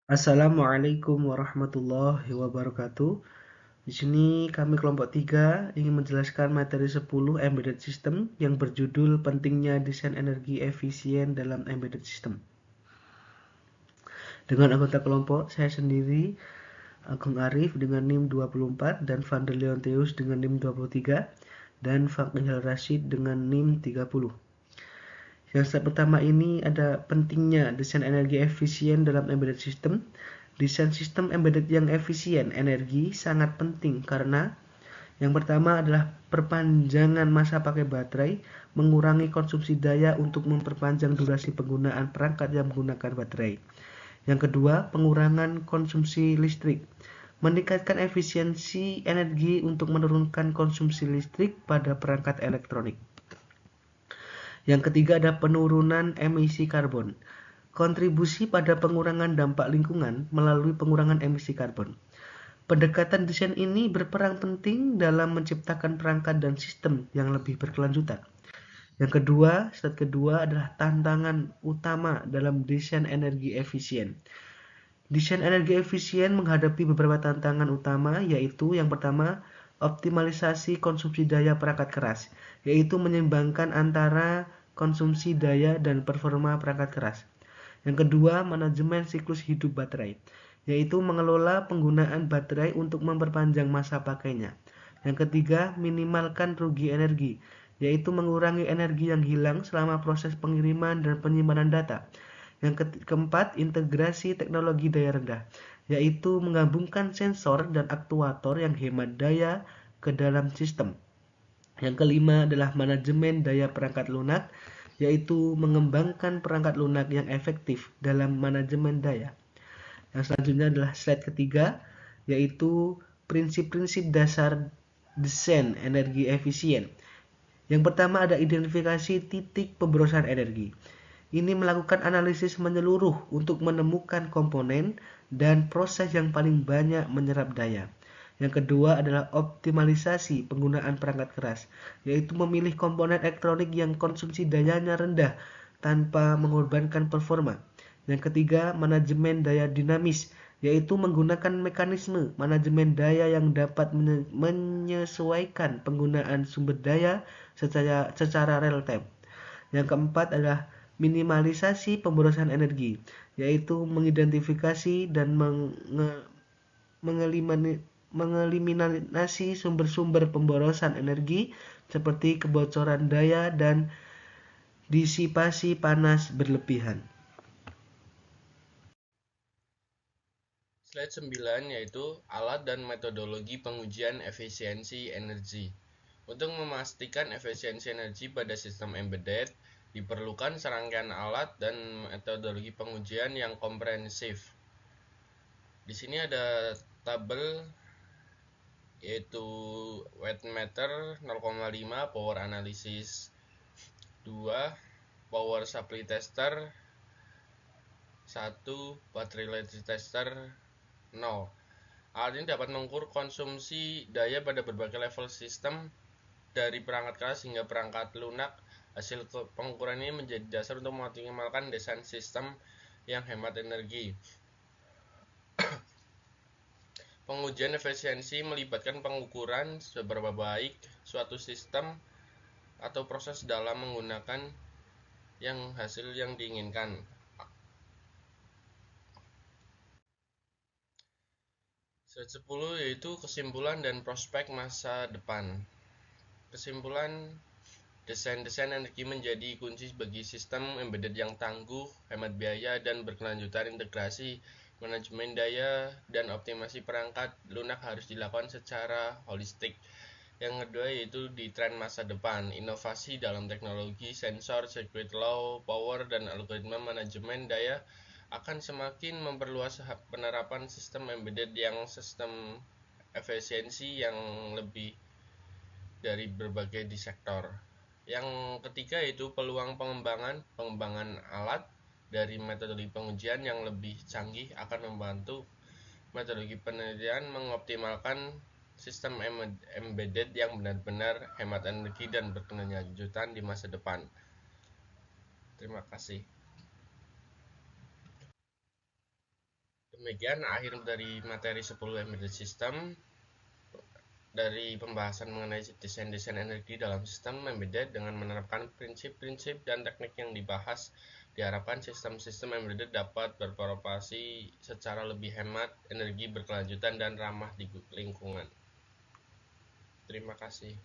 Assalamualaikum warahmatullahi wabarakatuh. Di sini kami kelompok 3 ingin menjelaskan materi 10 Embedded System yang berjudul Pentingnya Desain Energi Efisien dalam Embedded System. Dengan anggota kelompok, saya sendiri, Agung Arif dengan NIM 24 dan Vander Leonteus dengan NIM 23 dan Fakihal Rashid dengan NIM 30. Yang step pertama ini ada pentingnya desain energi efisien dalam embedded system. Desain sistem embedded yang efisien energi sangat penting karena yang pertama adalah perpanjangan masa pakai baterai, mengurangi konsumsi daya untuk memperpanjang durasi penggunaan perangkat yang menggunakan baterai. Yang kedua, pengurangan konsumsi listrik, meningkatkan efisiensi energi untuk menurunkan konsumsi listrik pada perangkat elektronik. Yang ketiga ada penurunan emisi karbon. Kontribusi pada pengurangan dampak lingkungan melalui pengurangan emisi karbon. Pendekatan desain ini berperan penting dalam menciptakan perangkat dan sistem yang lebih berkelanjutan. Yang kedua, step kedua adalah tantangan utama dalam desain energi efisien. Desain energi efisien menghadapi beberapa tantangan utama, yaitu yang pertama, optimalisasi konsumsi daya perangkat keras, yaitu menyeimbangkan antara konsumsi daya dan performa perangkat keras. Yang kedua, manajemen siklus hidup baterai, yaitu mengelola penggunaan baterai untuk memperpanjang masa pakainya. Yang ketiga, minimalkan rugi energi, yaitu mengurangi energi yang hilang selama proses pengiriman dan penyimpanan data. Yang keempat, integrasi teknologi daya rendah, yaitu menggabungkan sensor dan aktuator yang hemat daya ke dalam sistem. Yang kelima adalah manajemen daya perangkat lunak, yaitu mengembangkan perangkat lunak yang efektif dalam manajemen daya. Yang selanjutnya adalah slide ketiga, yaitu prinsip-prinsip dasar desain energi efisien. Yang pertama ada identifikasi titik pemborosan energi. Ini melakukan analisis menyeluruh untuk menemukan komponen dan proses yang paling banyak menyerap daya. Yang kedua adalah optimalisasi penggunaan perangkat keras, yaitu memilih komponen elektronik yang konsumsi dayanya rendah tanpa mengorbankan performa. Yang ketiga, manajemen daya dinamis, yaitu menggunakan mekanisme manajemen daya yang dapat menyesuaikan penggunaan sumber daya secara real time. Yang keempat adalah minimalisasi pemborosan energi, yaitu mengidentifikasi dan mengeliminasi sumber-sumber pemborosan energi seperti kebocoran daya dan disipasi panas berlebihan. Slide 9 yaitu alat dan metodologi pengujian efisiensi energi. Untuk memastikan efisiensi energi pada sistem embedded, diperlukan serangkaian alat dan metodologi pengujian yang komprehensif. Di sini ada tabel yaitu wattmeter 0,5, power analysis 2, power supply tester 1, battery electric tester 0. Alat ini dapat mengukur konsumsi daya pada berbagai level sistem dari perangkat keras hingga perangkat lunak. Hasil pengukuran ini menjadi dasar untuk mengoptimalkan desain sistem yang hemat energi. Pengujian efisiensi melibatkan pengukuran seberapa baik suatu sistem atau proses dalam menggunakan hasil yang diinginkan. Slide 10 yaitu kesimpulan dan prospek masa depan. Kesimpulan, desain energi menjadi kunci bagi sistem embedded yang tangguh, hemat biaya, dan berkelanjutan. Integrasi manajemen daya dan optimasi perangkat lunak harus dilakukan secara holistik. Yang kedua yaitu di tren masa depan, inovasi dalam teknologi, sensor, circuit law, power, dan algoritma manajemen daya akan semakin memperluas penerapan sistem embedded yang sistem efisiensi yang lebih dari berbagai di sektor. Yang ketiga yaitu peluang pengembangan alat dari metodologi pengujian yang lebih canggih akan membantu metodologi penelitian mengoptimalkan sistem embedded yang benar-benar hemat energi dan berkelanjutan di masa depan. Terima kasih. Demikian akhir dari materi 10 embedded system. Dari pembahasan mengenai desain-desain energi dalam sistem embedded dengan menerapkan prinsip-prinsip dan teknik yang dibahas, diharapkan sistem-sistem embedded dapat beroperasi secara lebih hemat, energi berkelanjutan, dan ramah di lingkungan. Terima kasih.